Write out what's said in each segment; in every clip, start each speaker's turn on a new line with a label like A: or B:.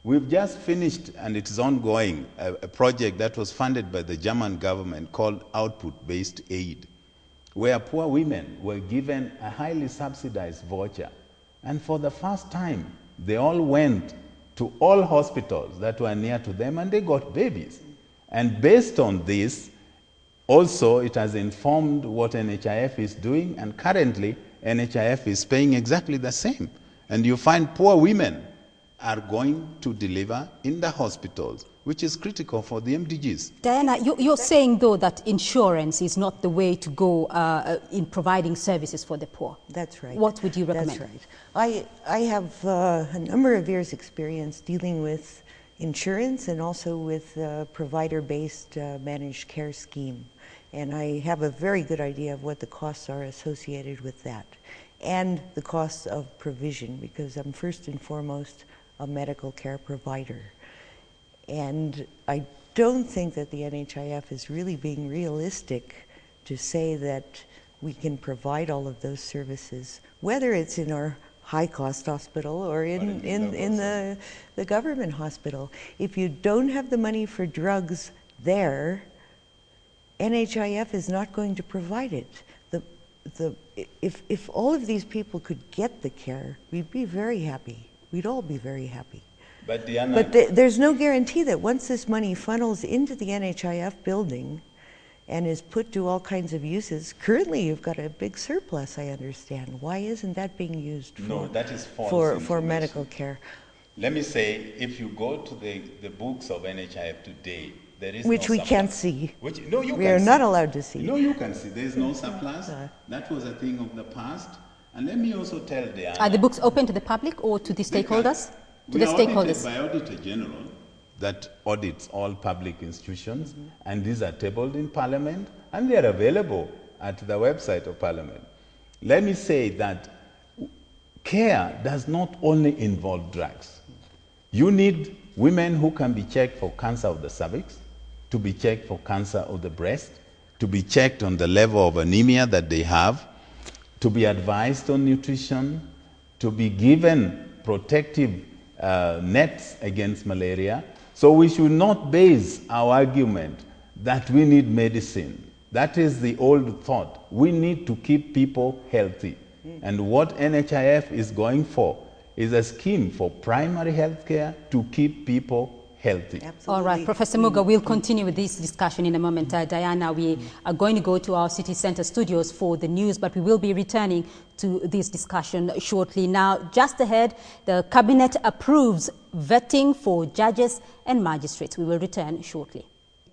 A: We've just finished, and it is ongoing, a project that was funded by the German government called output-based aid, where poor women were given a highly subsidized voucher. And for the first time, they all went to all hospitals that were near to them, and they got babies. And based on this, also it has informed what NHIF is doing, and currently NHIF is paying exactly the same. And you find poor women are going to deliver in the hospitals, which is critical for the MDGs.
B: Diana, you're saying, though, that insurance is not the way to go in providing services for the poor.
C: That's right.
B: What would you recommend?
C: That's right. I have a number of years' experience dealing with insurance and also with provider-based managed care scheme. And I have a very good idea of what the costs are associated with that and the costs of provision, because I'm first and foremost a medical care provider. And I don't think that the NHIF is really being realistic to say that we can provide all of those services, whether it's in our high-cost hospital or in the government hospital. If you don't have the money for drugs there, NHIF is not going to provide it. If all of these people could get the care, we'd be very happy. We'd all be very happy.
A: But, Diana,
C: but there's no guarantee that once this money funnels into the NHIF building and is put to all kinds of uses, currently you've got a big surplus, I understand. Why isn't that being used for medical care?
A: Let me say, if you go to the books of NHIF today, there is
C: which
A: no
C: we
A: surplus.
C: Can't see.
A: We
C: are not allowed to see.
A: No, you can see. There is no surplus. That was a thing of the past. And let me also tell Diana.
B: Are the books open to the public or to the stakeholders?
A: We are audited by Auditor General that audits all public institutions, and these are tabled in Parliament, and they are available at the website of Parliament. Let me say that care does not only involve drugs. You need women who can be checked for cancer of the cervix, to be checked for cancer of the breast, to be checked on the level of anemia that they have, to be advised on nutrition, to be given protective nets against malaria. So we should not base our argument that we need medicine. That is the old thought. We need to keep people healthy. And what NHIF is going for is a scheme for primary health care to keep people healthy.
C: Absolutely.
B: All right, Professor Muga, we'll continue with this discussion in a moment. Diana, we are going to go to our city center studios for the news, but we will be returning to this discussion shortly. Now, just ahead, the Cabinet approves vetting for judges and magistrates. We will return shortly.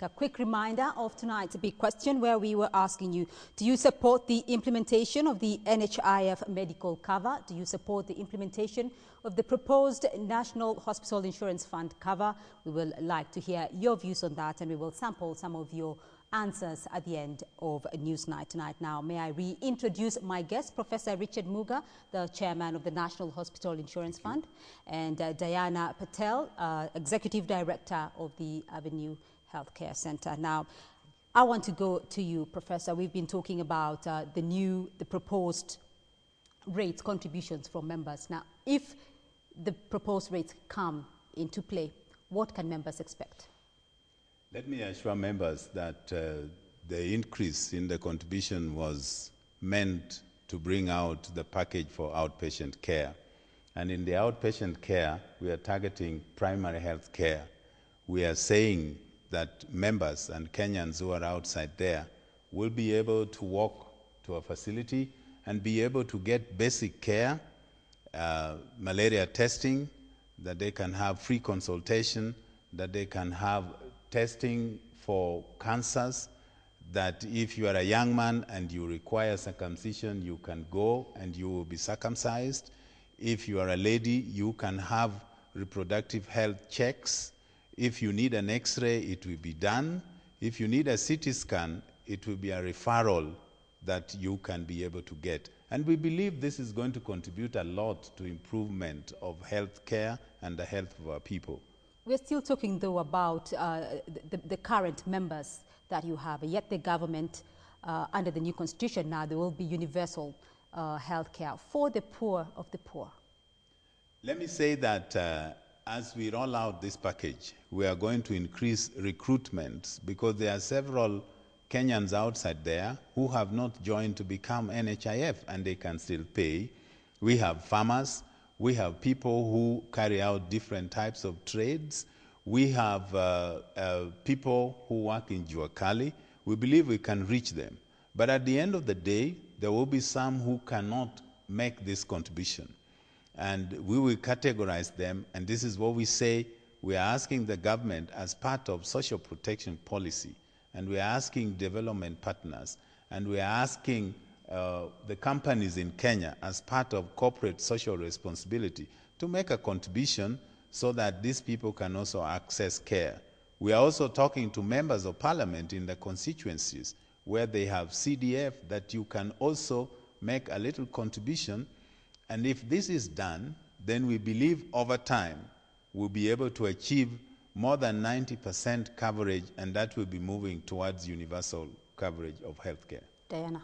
B: A quick reminder of tonight's big question, where we were asking you, do you support the implementation of the NHIF medical cover? Do you support the implementation of the proposed National Hospital Insurance Fund cover? We will like to hear your views on that, and we will sample some of your answers at the end of Newsnight tonight. Now, may I reintroduce my guest, Professor Richard Muga, the chairman of the National Hospital Insurance Fund, and Diana Patel, executive director of the Avenue Healthcare Center. Now, I want to go to you, Professor. We've been talking about the proposed rates, contributions from members. Now, if the proposed rates come into play, what can members expect?
A: Let me assure members that the increase in the contribution was meant to bring out the package for outpatient care. And in the outpatient care, we are targeting primary health care. We are saying that members and Kenyans who are outside there will be able to walk to a facility and be able to get basic care, malaria testing, that they can have free consultation, that they can have testing for cancers, that if you are a young man and you require circumcision, you can go and you will be circumcised. If you are a lady, you can have reproductive health checks. If you need an X-ray, it will be done. If you need a CT scan, it will be a referral that you can be able to get. And we believe this is going to contribute a lot to improvement of health care and the health of our people.
B: We're still talking, though, about the current members that you have, yet the government, under the new constitution now, there will be universal health care for the poor of the poor.
A: Let me say that as we roll out this package, we are going to increase recruitment because there are several Kenyans outside there who have not joined to become NHIF and they can still pay. We have farmers, we have people who carry out different types of trades, we have people who work in Juakali. We believe we can reach them. But at the end of the day, there will be some who cannot make this contribution. And we will categorize them, and this is what we say. We are asking the government as part of social protection policy, and we are asking development partners, and we are asking the companies in Kenya as part of corporate social responsibility to make a contribution so that these people can also access care. We are also talking to members of parliament in the constituencies where they have CDF that you can also make a little contribution. And if this is done, then we believe over time we'll be able to achieve more than 90% coverage, and that will be moving towards universal coverage of healthcare.
B: Diana.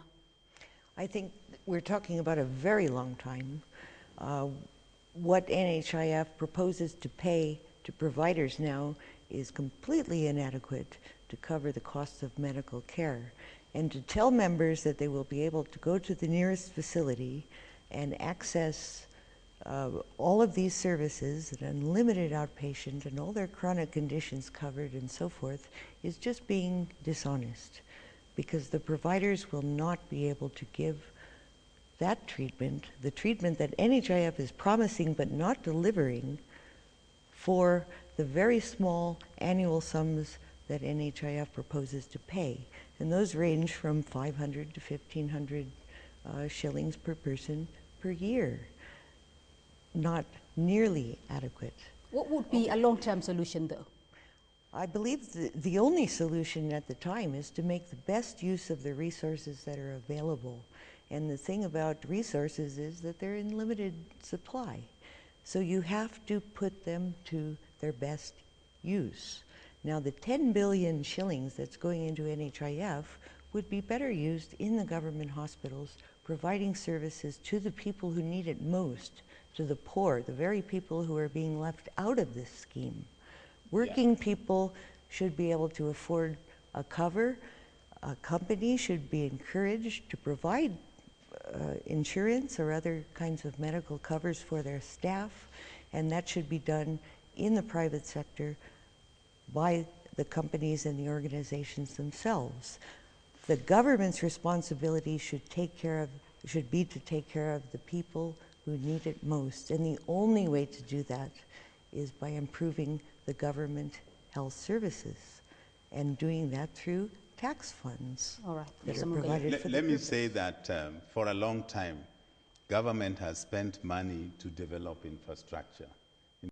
C: I think we're talking about a very long time. What NHIF proposes to pay to providers now is completely inadequate to cover the costs of medical care. And to tell members that they will be able to go to the nearest facility and access all of these services, an unlimited outpatient and all their chronic conditions covered and so forth, is just being dishonest, because the providers will not be able to give that treatment, the treatment that NHIF is promising but not delivering, for the very small annual sums that NHIF proposes to pay. And those range from 500 to 1,500 shillings per person per year. Not nearly adequate.
B: What would be a long-term solution, though?
C: I believe the only solution at the time is to make the best use of the resources that are available. And the thing about resources is that they're in limited supply. So you have to put them to their best use. Now, the 10 billion shillings that's going into NHIF would be better used in the government hospitals, providing services to the people who need it most, to the poor, the very people who are being left out of this scheme. Working people should be able to afford a cover. A company should be encouraged to provide insurance or other kinds of medical covers for their staff, and that should be done in the private sector by the companies and the organizations themselves. The government's responsibility should be to take care of the people who need it most, and the only way to do that is by improving the government health services, and doing that through tax funds.
B: All right.
C: That are provided for
A: Let me say that for a long time, government has spent money to develop infrastructure.